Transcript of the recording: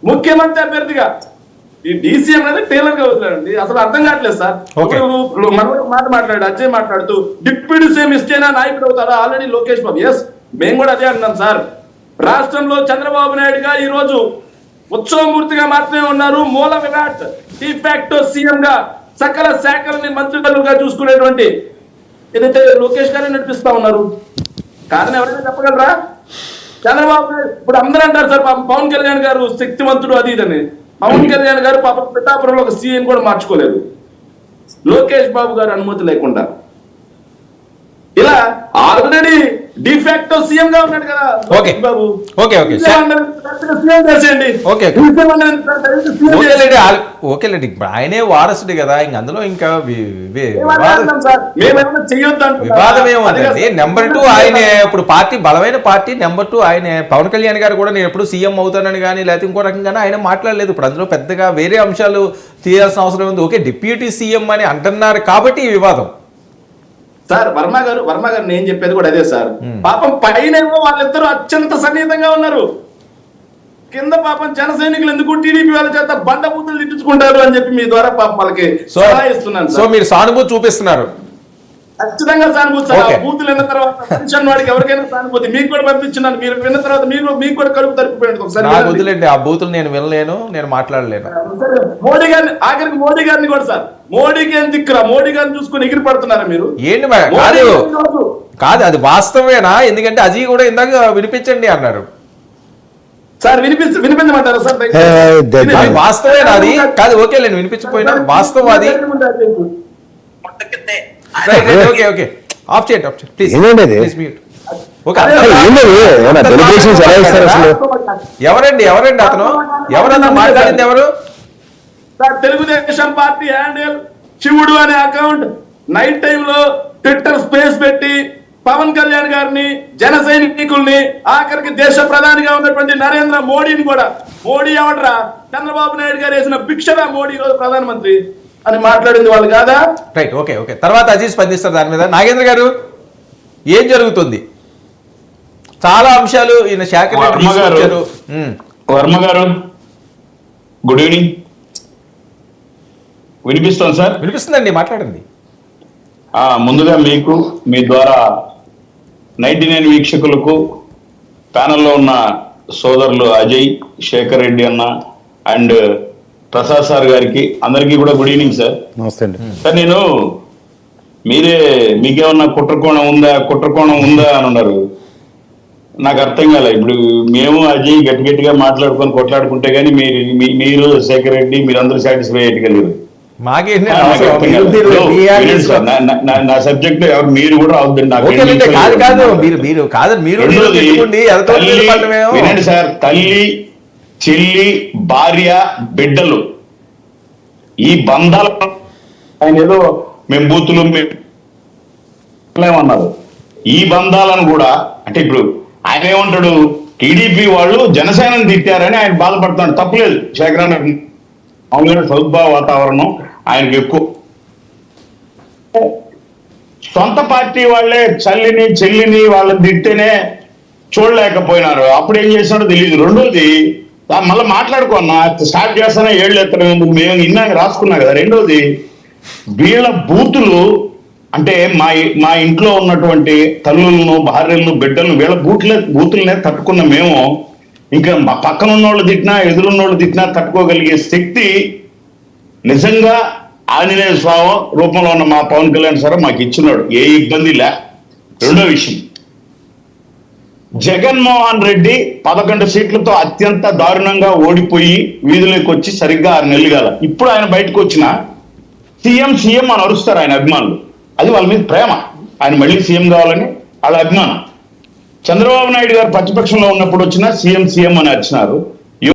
ముఖ్యమంత్రి అభ్యర్థిగా ఈ డీసీఎం అనేది టైలర్ గా వదిలేండి, అసలు అర్థం కావట్లేదు సార్. మాట మాట్లాడు అజయ్ మాట్లాడుతూ డిప్యూటీ సీఎం ఇస్తేనా నాయకుడు అవుతారా? ఆల్రెడీ లోకేష్ బాబు, ఎస్ మేము కూడా అదే అంటున్నాం సార్. రాష్ట్రంలో చంద్రబాబు నాయుడు గారు ఈ రోజు ఉత్సవమూర్తిగా మాత్రమే ఉన్నారు. మూల విరాట్ డిఫాక్టో సీఎం గా సకల శాఖలని మంత్రివర్గంగా చూసుకునేటువంటి ఏదైతే లోకేష్ గారు నడిపిస్తా ఉన్నారు. కారణం ఎవరైనా చెప్పగలరా? చంద్రబాబు నాయుడు ఇప్పుడు అందరూ అంటారు సార్ పవన్ కళ్యాణ్ గారు శక్తివంతుడు అది ఇదని. పవన్ కళ్యాణ్ గారు పాప పిఠాపురంలో ఒక సీఎం కూడా మార్చుకోలేదు లోకేష్ బాబు గారు అనుమతి లేకుండా. ఇలా ఆల్రెడీ డిఫాక్టో సీఎం గా ఉన్నాడు కదా బాబు. ఓకేలేండి, ఆయనే వారసుడు కదా, ఇంక అందులో ఇంకా వివాదం ఏముందండి. నెంబర్ 2 ఆయనే, ఇప్పుడు పార్టీ బలమైన పార్టీ నెంబర్ 2 ఆయనే. పవన్ కళ్యాణ్ గారు కూడా నేను ఎప్పుడు సీఎం అవుతానని కానీ లేకపోతే ఇంకో రకంగానే ఆయన మాట్లాడలేదు. ఇప్పుడు అందులో పెద్దగా వేరే అంశాలు తీయాల్సిన అవసరం ఉంది. ఓకే డిప్యూటీ సీఎం అని అంటున్నారు కాబట్టి ఈ వివాదం. సార్ వర్మ గారు నేను చెప్పేది కూడా అదే సార్. పాపం పైనేమో వాళ్ళిద్దరూ అత్యంత సన్నిహితంగా ఉన్నారు, కింద పాపం జన సైనికులు ఎందుకు టీడీపీ వాళ్ళ చేత బండబూతులు తిట్టించుకుంటారు అని చెప్పి మీ ద్వారా పాపం వాళ్ళకి సలహా ఇస్తున్నాను. సో మీరు సానుభూతి చూపిస్తున్నారు. ఖచ్చితంగా సానుభూతి సార్. బూతులు విన్న తర్వాత పెన్షన్ వాడికి ఎవరికైనా సానుభూతి. మీకు కూడా పంపించున్నాను, మీరు విన్న తర్వాత మీకు కూడా కడుపు తరిపిపోయింది. ఒకసారి వదిలేండి, ఆ బూతులు నేను వినలేను, నేను మాట్లాడలేను. మోడీ గారిని ఆఖరికి మోడీ గారిని కూడా సార్, మోడీకి ఏం దిక్కురా? మోడీ గారిని చూసుకుని ఎగిరి పడుతున్నారా మీరు? ఏంటి కాదు అది వాస్తవేనా? ఎందుకంటే అజయ్ కూడా ఇందాక వినిపించండి అన్నారు సార్. వినిపించమంటారా సార్? వాస్తవేనా అది? కాదు ఓకేలేండి, వినిపించకపోయినా వాస్తవం అది. ఓకే ఆఫ్ చేయండి ప్లీజ్. ఎవరండి అతను? ఎవరన్నా మాట్లాడింది ఎవరు? తెలుగుదేశం పార్టీ హ్యాండిల్ శివుడు అనే అకౌంట్ నైట్ టైంలో ట్విట్టర్ స్పేస్ పెట్టి పవన్ కళ్యాణ్ గారిని, జన సైనికుల్ని, ఆఖరికి దేశ ప్రధానిగా ఉన్నటువంటి నరేంద్ర మోడీని కూడా, మోడీ ఎవడరా చంద్రబాబు నాయుడు గారు వేసిన భిక్షరా మోడీ రోజు ప్రధానమంత్రి అని మాట్లాడింది వాళ్ళు కాదా? రైట్ ఓకే తర్వాత అజయ్ స్పందిస్తారు దాని మీద. నాగేంద్ర గారు ఏం జరుగుతుంది? చాలా అంశాలు ఈయన శాఖ వర్మ గారు గుడ్ ఈవినింగ్. వినిపిస్తుంది సార్? వినిపిస్తుందండి, మాట్లాడండి. ముందుగా మీకు మీ ద్వారా 99 వీక్షకులకు, ప్యానల్లో ఉన్న సోదరులు అజయ్, శేఖర్ రెడ్డి అన్న అండ్ ప్రసాద్ సార్ గారికి అందరికీ కూడా గుడ్ ఈవినింగ్ సార్. నమస్తే అండి సార్. నేను మీకేమన్నా కుట్రకోణం ఉందా అని అన్నారు. నాకు అర్థం కాలే. ఇప్పుడు మేము అజయ్ గట్టిగా మాట్లాడుకొని కొట్లాడుకుంటే గానీ మీరు శేఖర్ రెడ్డి మీరందరూ సాటిస్ఫై అయ్యగలరు. నా సబ్జెక్ట్ మీరు కూడా వినండి సార్. తల్లి, చెల్లి, భార్య, బిడ్డలు, ఈ బంధాల ఆయన ఏదో మేము బూతులు ఏమన్నారు. ఈ బంధాలను కూడా అంటే ఇప్పుడు ఆయన ఏమంటాడు, టీడీపీ వాళ్ళు జనసేనని తిట్టారని ఆయన బాధపడుతున్నాడు. తప్పులేదు శేఖరాన్న, అవును సౌద్భావ వాతావరణం ఆయనకు ఎక్కువ. సొంత పార్టీ వాళ్ళే చల్లిని చెల్లిని వాళ్ళని తిట్టేనే చూడలేకపోయినారు. అప్పుడు ఏం చేసినాడో తెలియదు. రెండోది మళ్ళీ మాట్లాడుకున్నా స్టార్ట్ చేస్తానే 7 ఎత్తడం ఎందుకు, మేము ఇన్నాక రాసుకున్నా కదా. రెండోది వీళ్ళ బూతులు అంటే మా ఇంట్లో ఉన్నటువంటి తల్లులను, భార్యలను, బిడ్డలను వీళ్ళ బూతులనే తట్టుకున్న మేము ఇంకా పక్కన ఉన్నోళ్ళు తిట్టినా ఎదురున్నోళ్ళు తిట్టినా తట్టుకోగలిగే శక్తి నిజంగా ఆంజనేయ స్వామి రూపంలో ఉన్న మా పవన్ కళ్యాణ్ సార్ మాకు ఇచ్చినాడు. ఏ ఇబ్బంది లే. రెండో విషయం, జగన్మోహన్ రెడ్డి 11 సీట్లతో అత్యంత దారుణంగా ఓడిపోయి వీధులోకి వచ్చి సరిగ్గా 6 నెలలు కాల. ఇప్పుడు ఆయన బయటకు వచ్చిన సీఎం అని అరుస్తారు ఆయన అభిమానులు. అది వాళ్ళ మీద ప్రేమ, ఆయన మళ్ళీ సీఎం కావాలని వాళ్ళ అభిమానం. చంద్రబాబు నాయుడు గారు ప్రతిపక్షంలో ఉన్నప్పుడు వచ్చినా సీఎం అని అరిచినారు.